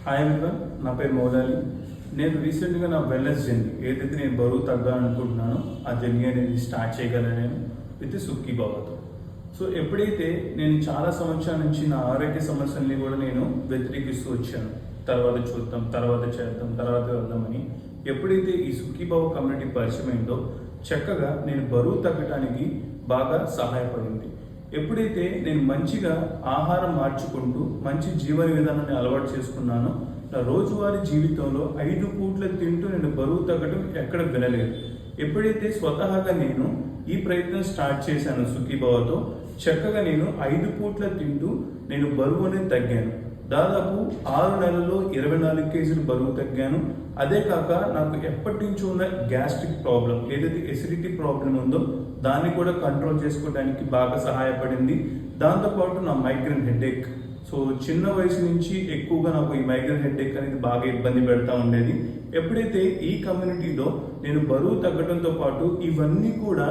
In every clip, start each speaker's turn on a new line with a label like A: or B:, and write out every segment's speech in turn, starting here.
A: Hi everyone, నా పేరు మౌలాలి. నేను రీసెంట్గా నా వెల్నెస్ జర్నీ ఏదైతే నేను బరువు తగ్గాలనుకుంటున్నానో ఆ జర్నీ అనేది స్టార్ట్ చేయగలను నేను విత్ సుఖీ బాబాతో. సో ఎప్పుడైతే నేను చాలా సంవత్సరాల నుంచి నా ఆరోగ్య సమస్యల్ని కూడా నేను వ్యతిరేకిస్తూ వచ్చాను, తర్వాత చూద్దాం, తర్వాత చేద్దాం, తర్వాత వెళ్దామని, ఎప్పుడైతే ఈ సుఖీ బాబా కమ్యూనిటీ పరిచయం అయిందో చక్కగా నేను బరువు తగ్గడానికి బాగా సహాయపడింది. ఎప్పుడైతే నేను మంచిగా ఆహారం మార్చుకుంటూ మంచి జీవన విధానాన్ని అలవాటు చేసుకున్నానో నా రోజువారీ జీవితంలో 5 పూట్ల తింటూ నేను బరువు తగ్గడం ఎక్కడ వినలేదు. ఎప్పుడైతే స్వతహాగా నేను ఈ ప్రయత్నం స్టార్ట్ చేశాను సుఖీబాబాతో, చక్కగా నేను 5 పూట్ల తింటూ నేను బరువు అనేది తగ్గాను. దాదాపు 6 నెలల్లో 24 కేజీలు బరువు తగ్గాను. అదే కాక నాకు ఎప్పటి నుంచో ఉన్న గ్యాస్ట్రిక్ ప్రాబ్లం, ఏదైతే ఎసిడిటీ ప్రాబ్లం ఉందో దాన్ని కూడా కంట్రోల్ చేసుకోవడానికి బాగా సహాయపడింది. దాంతోపాటు నా మైగ్రేన్ హెడేక్, సో చిన్న వయసు నుంచి ఎక్కువగా నాకు ఈ మైగ్రేన్ హెడేక్ అనేది బాగా ఇబ్బంది పెడతా ఉండేది. ఎప్పుడైతే ఈ కమ్యూనిటీలో నేను బరువు తగ్గడంతో పాటు ఇవన్నీ కూడా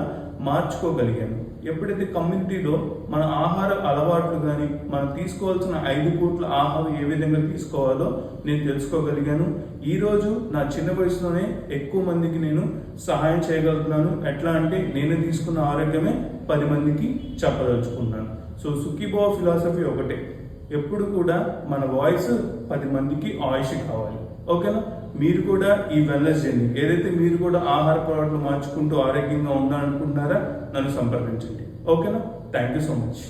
A: మార్చుకోగలిగాను, ఎప్పుడైతే కమ్యూనిటీలో మన ఆహార అలవాట్లు కానీ మనం తీసుకోవాల్సిన 5 పూట్ల ఆహారం ఏ విధంగా తీసుకోవాలో నేను తెలుసుకోగలిగాను. ఈరోజు నా చిన్న వయసులోనే ఎక్కువ మందికి నేను సహాయం చేయగలుగుతున్నాను. ఎట్లా అంటే నేను తీసుకున్న ఆరోగ్యమే 10 మందికి చెప్పదలుచుకున్నాను. సో సుఖీబాబా ఫిలాసఫీ ఒకటే, ఎప్పుడు కూడా మన వాయిస్ 10 మందికి ఆయుష్ కావాలి. ఓకేనా? మీరు కూడా ఈ వెల్నెస్ జర్నీ ఏదైతే మీరు కూడా ఆహార అలవాట్లు మార్చుకుంటూ ఆరోగ్యంగా ఉండాలనుకుంటున్నారా, నన్ను సంప్రదించండి. ఓకేనా? Thank you so much.